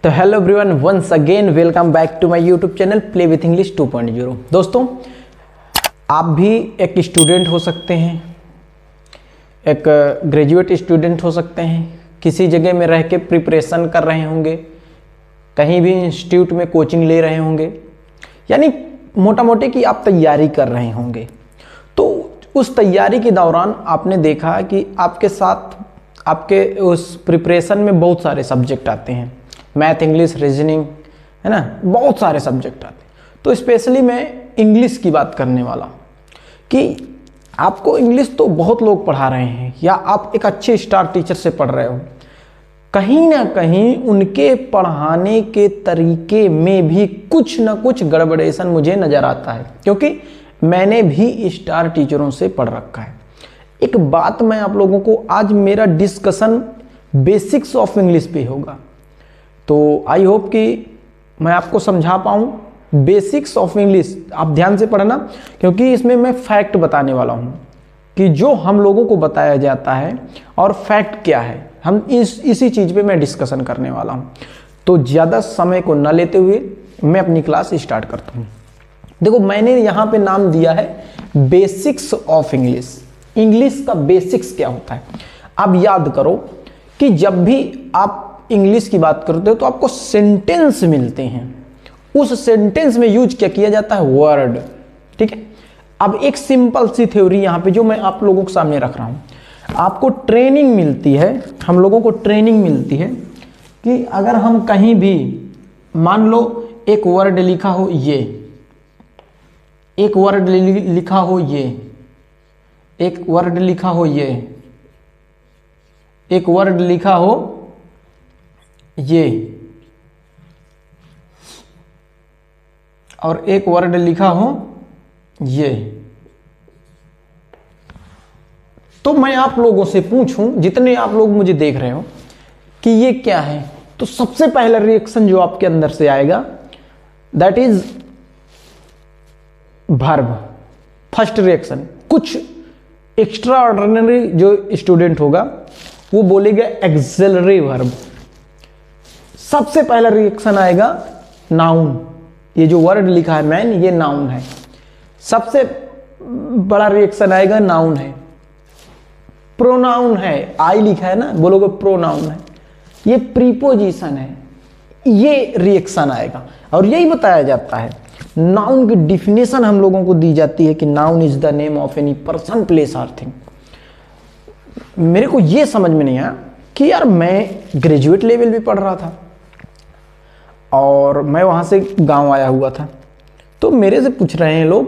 तो hello everyone, once again welcome back to my YouTube channel play with English 2.0। दोस्तों, आप भी एक स्टूडेंट हो सकते हैं, एक ग्रेजुएट स्टूडेंट हो सकते हैं, किसी जगह में रह के प्रिपरेशन कर रहे होंगे, कहीं भी इंस्टीट्यूट में कोचिंग ले रहे होंगे, यानी मोटा मोटी कि आप तैयारी कर रहे होंगे। तो उस तैयारी के दौरान आपने देखा कि आपके साथ आपके उस प्रिपरेशन में बहुत सारे सब्जेक्ट आते हैं, मैथ, इंग्लिश, रीजनिंग, है ना, बहुत सारे सब्जेक्ट आते हैं। तो स्पेशली मैं इंग्लिश की बात करने वाला कि आपको इंग्लिश तो बहुत लोग पढ़ा रहे हैं, या आप एक अच्छे स्टार टीचर से पढ़ रहे हो, कहीं ना कहीं उनके पढ़ाने के तरीके में भी कुछ ना कुछ गड़बड़ेशन मुझे नज़र आता है, क्योंकि मैंने भी स्टार टीचरों से पढ़ रखा है। एक बात मैं आप लोगों को, आज मेरा डिस्कशन बेसिक्स ऑफ इंग्लिश पे होगा, तो आई होप कि मैं आपको समझा पाऊँ बेसिक्स ऑफ इंग्लिश। आप ध्यान से पढ़ना, क्योंकि इसमें मैं फैक्ट बताने वाला हूँ कि जो हम लोगों को बताया जाता है और फैक्ट क्या है, हम इसी चीज़ पे मैं डिस्कशन करने वाला हूँ। तो ज़्यादा समय को न लेते हुए मैं अपनी क्लास स्टार्ट करता हूँ। देखो, मैंने यहाँ पे नाम दिया है बेसिक्स ऑफ इंग्लिश। इंग्लिश का बेसिक्स क्या होता है? अब याद करो कि जब भी आप इंग्लिश की बात करते हो तो आपको सेंटेंस मिलते हैं, उस सेंटेंस में यूज क्या किया जाता है? वर्ड। ठीक है। अब एक सिंपल सी थ्योरी यहाँ पे जो मैं आप लोगों के सामने रख रहा हूँ, आपको ट्रेनिंग मिलती है, हम लोगों को ट्रेनिंग मिलती है कि अगर हम कहीं भी, मान लो एक वर्ड लिखा हो ये, एक वर्ड लिखा हो ये, एक वर्ड लिखा हो ये, एक वर्ड लिखा हो ये, और एक वर्ड लिखा हो ये, तो मैं आप लोगों से पूछूं, जितने आप लोग मुझे देख रहे हो, कि ये क्या है, तो सबसे पहला रिएक्शन जो आपके अंदर से आएगा that is verb. First reaction. कुछ एक्स्ट्रा ऑर्डिनरी जो स्टूडेंट होगा वो बोलेगा एक्सिलरी वर्ब। सबसे पहला रिएक्शन आएगा नाउन। ये जो वर्ड लिखा है मैन, ये नाउन है। सबसे बड़ा रिएक्शन आएगा नाउन है। प्रोनाउन है, आई लिखा है ना, बोलोगे प्रोनाउन है, ये प्रीपोजिशन है, ये रिएक्शन आएगा। और यही बताया जाता है, नाउन की डिफिनेशन हम लोगों को दी जाती है कि noun is the name of any person, place और थिंग। मेरे को ये समझ में नहीं आया कि यार मैं ग्रेजुएट लेवल भी पढ़ रहा था और मैं वहाँ से गांव आया हुआ था, तो मेरे से पूछ रहे हैं लोग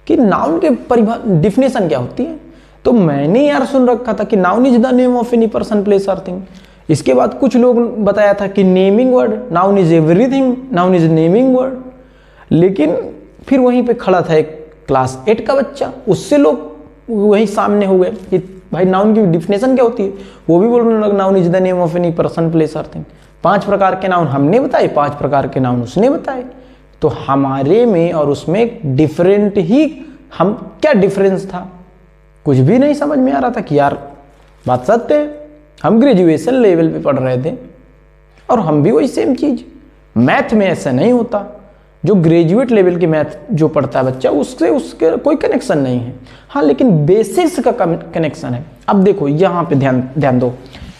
कि नाउन के डिफिनेशन क्या होती है। तो मैंने यार सुन रखा था कि noun is the name of any person, place और थिंग। इसके बाद कुछ लोग बताया था कि naming word, noun is everything, noun is naming word. लेकिन फिर वहीं पे खड़ा था एक क्लास 8 का बच्चा, उससे लोग वहीं सामने हो गए कि भाई नाउन की डिफिनेशन क्या होती है। वो भी बोलने लगा noun is the name of any person, place और थिंग। 5 प्रकार के नाउन हमने बताए, 5 प्रकार के नाउन उसने बताए। तो हमारे में और उसमें डिफरेंट ही, हम क्या डिफरेंस था, कुछ भी नहीं समझ में आ रहा था कि यार बात सत्य है। हम ग्रेजुएशन लेवल पे पढ़ रहे थे और हम भी वही सेम चीज। मैथ में ऐसा नहीं होता, जो ग्रेजुएट लेवल के मैथ जो पढ़ता है बच्चा, उससे उसके कोई कनेक्शन नहीं है। हाँ, लेकिन बेसिक्स का कनेक्शन है। अब देखो यहाँ पे ध्यान दो,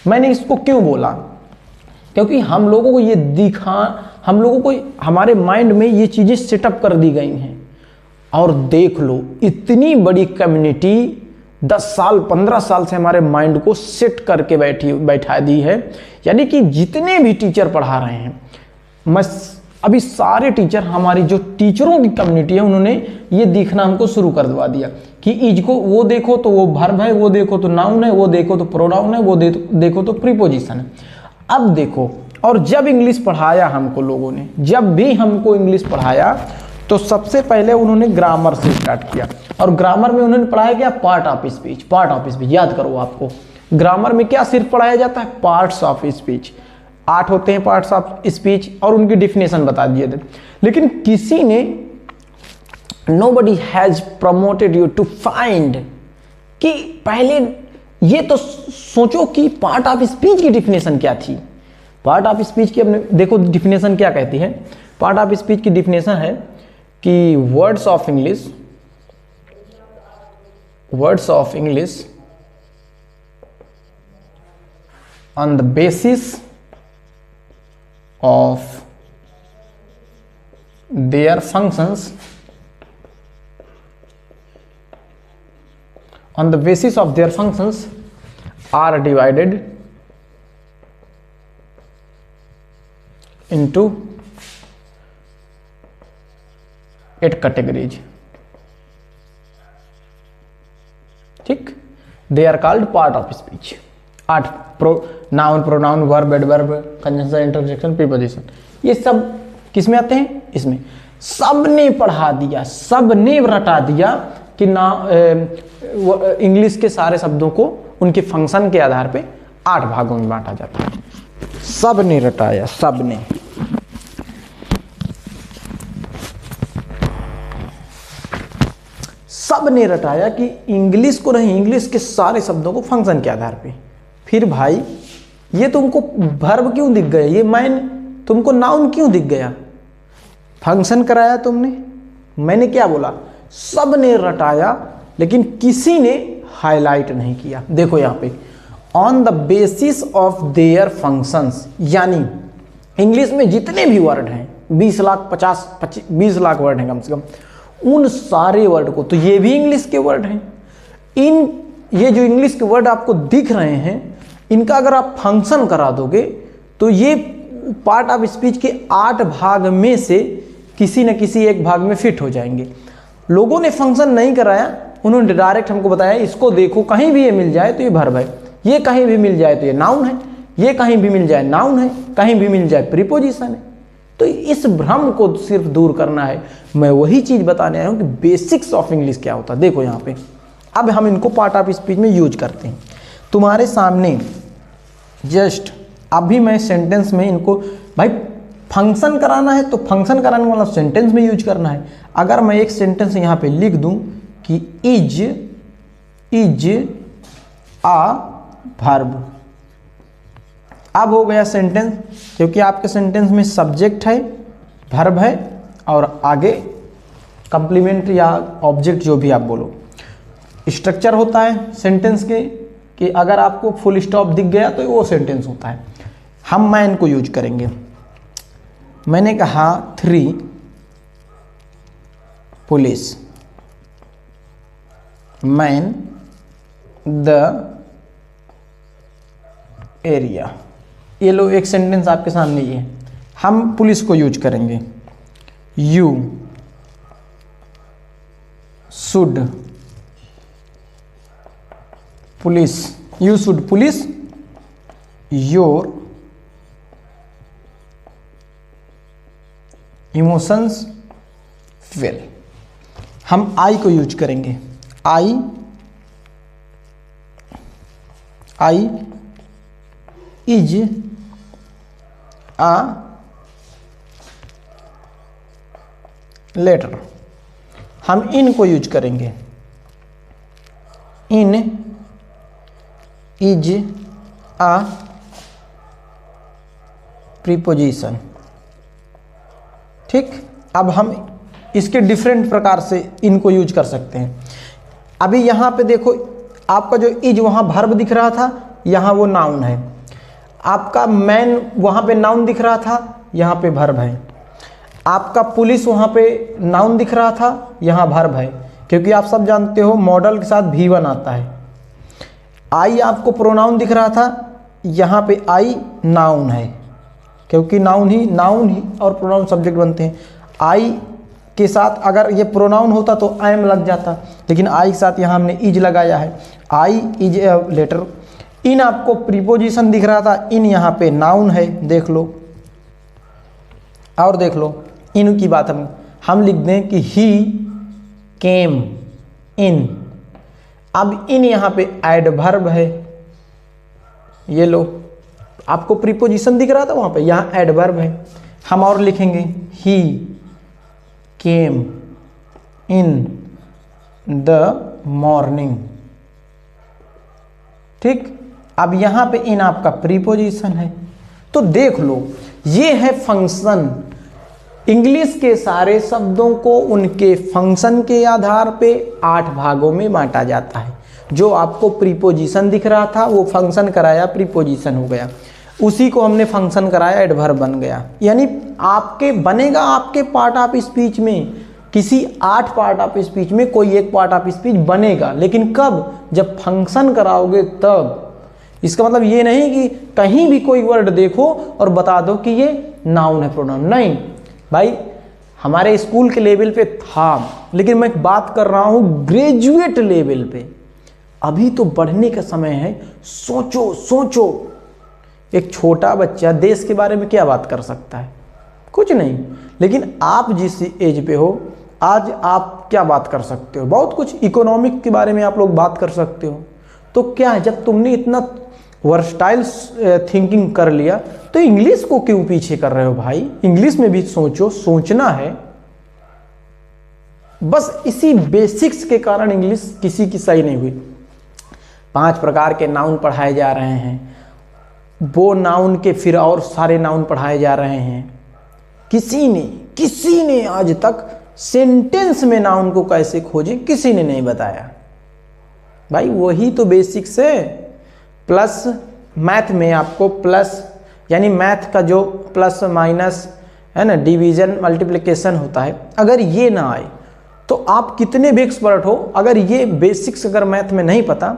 मैंने इसको क्यों बोला, क्योंकि हम लोगों को ये हम लोगों को हमारे माइंड में ये चीजें सेटअप कर दी गई हैं। और देख लो, इतनी बड़ी कम्युनिटी 10 साल 15 साल से हमारे माइंड को सेट करके बैठा दी है। यानी कि जितने भी टीचर पढ़ा रहे हैं, मैं अभी सारे टीचर, हमारी जो टीचरों की कम्युनिटी है, उन्होंने ये दिखना हमको शुरू कर दवा दिया कि इज को वो देखो तो वो वर्ब है, वो देखो तो नाउन है, वो देखो तो प्रोनाउन है, वो देखो तो प्रीपोजिशन है। अब देखो, और जब इंग्लिश पढ़ाया हमको लोगों ने, जब भी हमको इंग्लिश पढ़ाया, तो सबसे पहले उन्होंने ग्रामर से स्टार्ट किया। और ग्रामर में उन्होंने पढ़ाया क्या? Part of speech. Part of speech याद करो, आपको ग्रामर में क्या सिर्फ पढ़ाया जाता है? Parts of speech. 8 होते हैं पार्ट्स ऑफ स्पीच, और उनकी डिफिनेशन बता दिए थे। लेकिन किसी ने, nobody has promoted you to find, कि पहले ये तो सोचो कि पार्ट ऑफ स्पीच की डिफिनेशन क्या थी। पार्ट ऑफ स्पीच की अपने देखो डिफिनेशन क्या कहती है। पार्ट ऑफ स्पीच की डिफिनेशन है कि words of English on the basis of their functions, on the basis of their functions are divided into 8 categories. ठीक, they are called part of speech. 8 noun, pronoun, verb, adverb, conjunction, interjection, preposition, ये सब किस में आते हैं? इसमें। सबने पढ़ा दिया, सबने रटा दिया कि ना इंग्लिश के सारे शब्दों को उनके फंक्शन के आधार पे 8 भागों में बांटा जाता है। सबने रटाया, सबने रटाया कि इंग्लिश को नहीं, इंग्लिश के सारे शब्दों को फंक्शन के आधार पे। फिर भाई ये तुमको वर्ब क्यों दिख गया, ये मैन तुमको नाउन क्यों दिख गया? फंक्शन कराया तुमने, मैंने क्या बोला? सबने रटाया, लेकिन किसी ने हाईलाइट नहीं किया। देखो यहाँ पे on the basis of their functions, यानी इंग्लिश में जितने भी वर्ड हैं 20 लाख 20 लाख वर्ड हैं कम से कम, उन सारे वर्ड को, तो ये भी इंग्लिश के वर्ड हैं, ये जो इंग्लिश के वर्ड आपको दिख रहे हैं, इनका अगर आप फंक्शन करा दोगे तो ये पार्ट ऑफ स्पीच के 8 भाग में से किसी न किसी एक भाग में फिट हो जाएंगे। लोगों ने फंक्शन नहीं कराया, उन्होंने डायरेक्ट हमको बताया इसको देखो, कहीं भी ये मिल जाए तो ये वर्ब है, ये कहीं भी मिल जाए तो ये नाउन है, ये कहीं भी मिल जाए नाउन है, कहीं भी मिल जाए प्रीपोजिशन है। तो इस भ्रम को सिर्फ दूर करना है। मैं वही चीज बताने आया हूं कि बेसिक्स ऑफ इंग्लिश क्या होता है। देखो यहाँ पे अब हम इनको पार्ट ऑफ स्पीच में यूज करते हैं। तुम्हारे सामने जस्ट अभी मैं सेंटेंस में इनको, भाई फंक्शन कराना है तो फंक्शन कराने वाला सेंटेंस में यूज करना है। अगर मैं एक सेंटेंस यहाँ पे लिख दूं कि इज आ वर्ब, अब हो गया सेंटेंस, क्योंकि आपके सेंटेंस में सब्जेक्ट है, वर्ब है और आगे कंप्लीमेंट या ऑब्जेक्ट जो भी आप बोलो। स्ट्रक्चर होता है सेंटेंस के कि अगर आपको फुल स्टॉप दिख गया तो वो सेंटेंस होता है। हम मैन को यूज करेंगे। मैंने कहा 3 पुलिस मैन द एरिया। ये लो एक सेंटेंस आपके सामने ये है। हम पुलिस को यूज करेंगे, you should police, you should police your emotions well. हम आई को यूज करेंगे, आई इज आ लेटर। हम इन को यूज करेंगे, इन इज आ प्रीपोजिशन। ठीक, अब हम इसके डिफरेंट प्रकार से इनको यूज कर सकते हैं। अभी यहाँ पे देखो आपका जो इज वहाँ वर्ब दिख रहा था, यहाँ वो नाउन है। आपका मैन वहाँ पे नाउन दिख रहा था, यहाँ पे वर्ब है। आपका पुलिस वहाँ पे नाउन दिख रहा था, यहाँ वर्ब है, क्योंकि आप सब जानते हो मॉडल के साथ V1 आता है। आई आपको प्रोनाउन दिख रहा था, यहाँ पे आई नाउन है, क्योंकि नाउन ही और प्रोनाउन सब्जेक्ट बनते हैं। आई के साथ अगर ये प्रोनाउन होता तो आई एम लग जाता, लेकिन आई के साथ यहाँ हमने इज लगाया है, आई इज ए लेटर। इन आपको प्रीपोजिशन दिख रहा था, इन यहाँ पे नाउन है, देख लो। और देख लो इन की बात हम लिख दें कि ही केम इन। अब इन यहाँ पे एडवर्ब है, ये लो आपको प्रीपोजिशन दिख रहा था वहाँ पे, यहाँ एडवर्ब है। हम और लिखेंगे ही केम इन द मॉर्निंग। ठीक, अब यहाँ पे इन आपका प्रीपोजिशन है, तो देख लो, ये है फंक्शन। इंग्लिश के सारे शब्दों को उनके फंक्शन के आधार पे 8 भागों में बांटा जाता है। जो आपको प्रीपोजिशन दिख रहा था वो फंक्शन कराया प्रीपोजिशन हो गया, उसी को हमने फंक्शन कराया एडवर्ब बन गया। यानी आपके बनेगा आपके पार्ट ऑफ स्पीच में, किसी 8 पार्ट ऑफ स्पीच में कोई एक पार्ट ऑफ स्पीच बनेगा, लेकिन कब? जब फंक्शन कराओगे तब। इसका मतलब ये नहीं कि कहीं भी कोई वर्ड देखो और बता दो कि ये नाउन है प्रोनाउन, नहीं भाई। हमारे स्कूल के लेवल पे था, लेकिन मैं बात कर रहा हूं ग्रेजुएट लेवल पे। अभी तो बढ़ने का समय है। सोचो सोचो, एक छोटा बच्चा देश के बारे में क्या बात कर सकता है? कुछ नहीं। लेकिन आप जिस एज पे हो आज आप क्या बात कर सकते हो? बहुत कुछ। इकोनॉमिक के बारे में आप लोग बात कर सकते हो। तो क्या है, जब तुमने इतना वर्सटाइल थिंकिंग कर लिया तो इंग्लिश को क्यों पीछे कर रहे हो भाई? इंग्लिश में भी सोचो, सोचना है। बस इसी बेसिक्स के कारण इंग्लिश किसी की सही नहीं हुई। 5 प्रकार के नाउन पढ़ाए जा रहे हैं, वो नाउन के फिर और सारे नाउन पढ़ाए जा रहे हैं। किसी ने आज तक सेंटेंस में नाउन को कैसे खोजे किसी ने नहीं बताया भाई। वही तो बेसिक्स है। प्लस मैथ में आपको प्लस, यानी मैथ का जो प्लस माइनस है ना, डिवीजन मल्टीप्लिकेशन होता है, अगर ये ना आए तो आप कितने भी एक्सपर्ट हो, अगर ये बेसिक्स अगर मैथ में नहीं पता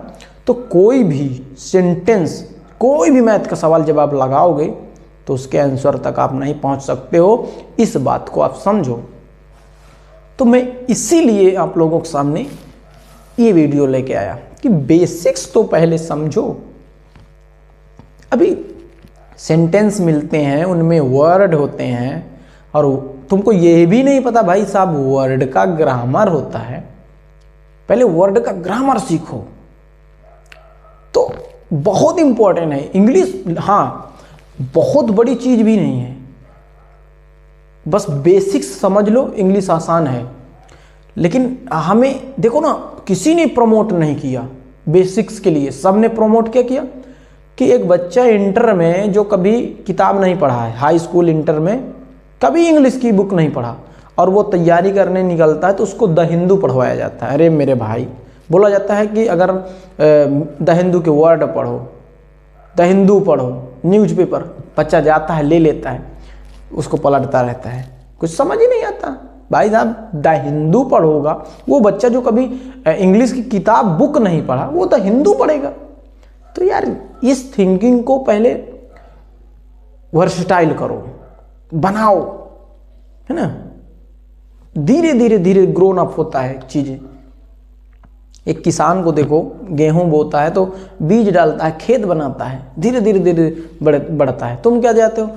तो कोई भी सेंटेंस, कोई भी मैथ का सवाल जब आप लगाओगे तो उसके आंसर तक आप नहीं पहुंच सकते हो। इस बात को आप समझो। तो मैं इसीलिए आप लोगों के सामने ये वीडियो लेके आया कि बेसिक्स तो पहले समझो। अभी सेंटेंस मिलते हैं, उनमें वर्ड होते हैं और तुमको ये भी नहीं पता भाई साहब वर्ड का ग्रामर होता है। पहले वर्ड का ग्रामर सीखो, तो बहुत इंपॉर्टेंट है इंग्लिश। हाँ, बहुत बड़ी चीज भी नहीं है, बस बेसिक्स समझ लो, इंग्लिश आसान है। लेकिन हमें देखो ना, किसी ने प्रमोट नहीं किया बेसिक्स के लिए। सबने प्रमोट क्या किया कि एक बच्चा इंटर में जो कभी किताब नहीं पढ़ा है, हाई स्कूल इंटर में कभी इंग्लिश की बुक नहीं पढ़ा, और वो तैयारी करने निकलता है तो उसको द हिंदू पढ़वाया जाता है। अरे मेरे भाई, बोला जाता है कि अगर द हिंदू के वर्ड पढ़ो, द हिंदू पढ़ो, न्यूज़पेपर, बच्चा जाता है ले लेता है, उसको पलटता रहता है, कुछ समझ ही नहीं आता। भाई साहब द हिंदू पढ़ोगा, वो बच्चा जो कभी इंग्लिश की किताब बुक नहीं पढ़ा वो द हिंदू पढ़ेगा। तो यार इस थिंकिंग को पहले वर्सटाइल करो, बनाओ, है ना। धीरे धीरे धीरे ग्रोन अप होता है चीजें। एक किसान को देखो, गेहूं बोता है तो बीज डालता है, खेत बनाता है, धीरे धीरे धीरे बढ़ता है। तुम क्या जाते हो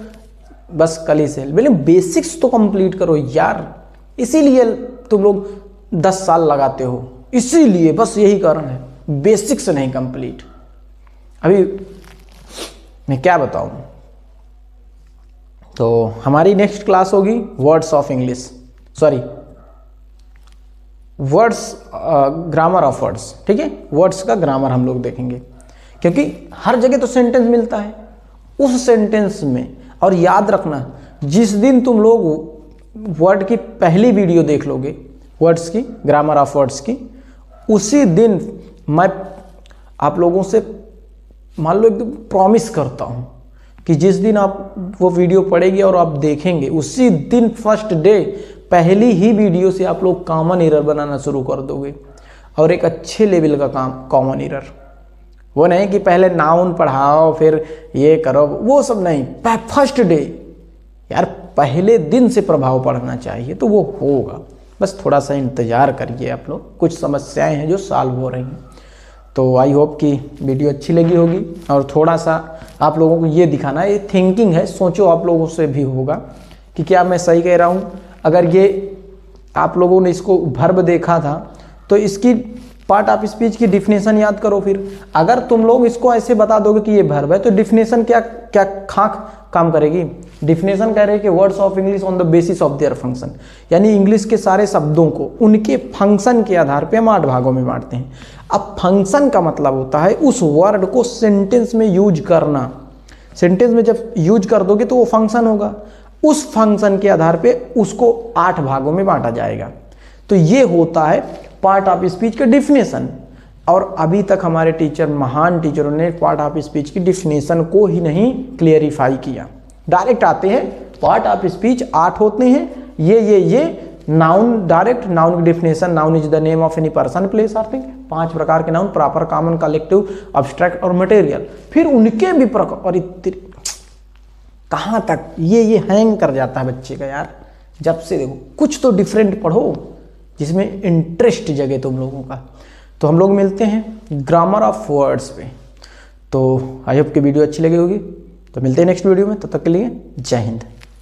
बस कली से। बोले बेसिक्स तो कंप्लीट करो यार, इसीलिए तुम लोग 10 साल लगाते हो, इसीलिए बस यही कारण है, बेसिक्स नहीं कंप्लीट। अभी मैं क्या बताऊं, तो हमारी नेक्स्ट क्लास होगी words of English, sorry words, grammar of words, ठीक है। वर्ड्स का ग्रामर हम लोग देखेंगे, क्योंकि हर जगह तो सेंटेंस मिलता है, उस सेंटेंस में। और याद रखना, जिस दिन तुम लोग वर्ड की पहली वीडियो देख लोगे वर्ड्स की, ग्रामर ऑफ वर्ड्स की, उसी दिन मैं आप लोगों से मान लो एकदम प्रॉमिस करता हूं कि जिस दिन आप वो वीडियो पढ़ेगी और आप देखेंगे, उसी दिन फर्स्ट डे पहली ही वीडियो से आप लोग कॉमन एरर बनाना शुरू कर दोगे, और एक अच्छे लेवल का काम कॉमन एरर। वो नहीं कि पहले नाउन पढ़ाओ फिर ये करो, वो सब नहीं, फर्स्ट डे यार, पहले दिन से प्रभाव पड़ना चाहिए, तो वो होगा। बस थोड़ा सा इंतजार करिए आप लोग, कुछ समस्याएं हैं जो सॉल्व हो रही हैं। तो आई होप कि वीडियो अच्छी लगी होगी, और थोड़ा सा आप लोगों को ये दिखाना है, ये थिंकिंग है, सोचो आप लोगों से भी होगा कि क्या मैं सही कह रहा हूँ। अगर ये आप लोगों ने इसको वर्ब देखा था तो इसकी पार्ट ऑफ स्पीच की डिफिनेशन याद करो। फिर अगर तुम लोग इसको ऐसे बता दोगे कि ये वर्ब है तो डिफिनेशन क्या क्या खाक काम करेगी। डिफिनेशन कह रहे हैं कि words of English on the basis of their function, यानी इंग्लिश के सारे शब्दों को उनके फंक्शन के आधार पे हम 8 भागों में बांटते हैं। अब फंक्शन का मतलब होता है उस वर्ड को सेंटेंस में यूज करना। सेंटेंस में जब यूज कर दोगे तो वो फंक्शन होगा, उस फंक्शन के आधार पे उसको 8 भागों में बांटा जाएगा। तो ये होता है पार्ट ऑफ स्पीच का डिफिनेशन। और अभी तक हमारे टीचर, महान टीचरों ने पार्ट ऑफ स्पीच की डिफिनेशन को ही नहीं क्लियरिफाई किया, डायरेक्ट आते हैं पार्ट ऑफ स्पीच 8 होते हैं, ये नाउन, डायरेक्ट नाउन की definition, noun is the name of any person place और थिंग, 5 प्रकार के noun, proper, common, collective, abstract और मटेरियल। फिर उनके भी प्रकार, और कहाँ तक ये हैंग कर जाता है बच्चे का यार, जब से देखो कुछ तो डिफरेंट पढ़ो जिसमें इंटरेस्ट जगे तुम लोगों का। तो हम लोग मिलते हैं ग्रामर ऑफ वर्ड्स पे। तो आई होप कि वीडियो अच्छी लगी होगी, तो मिलते हैं नेक्स्ट वीडियो में, तब तक के लिए जय हिंद।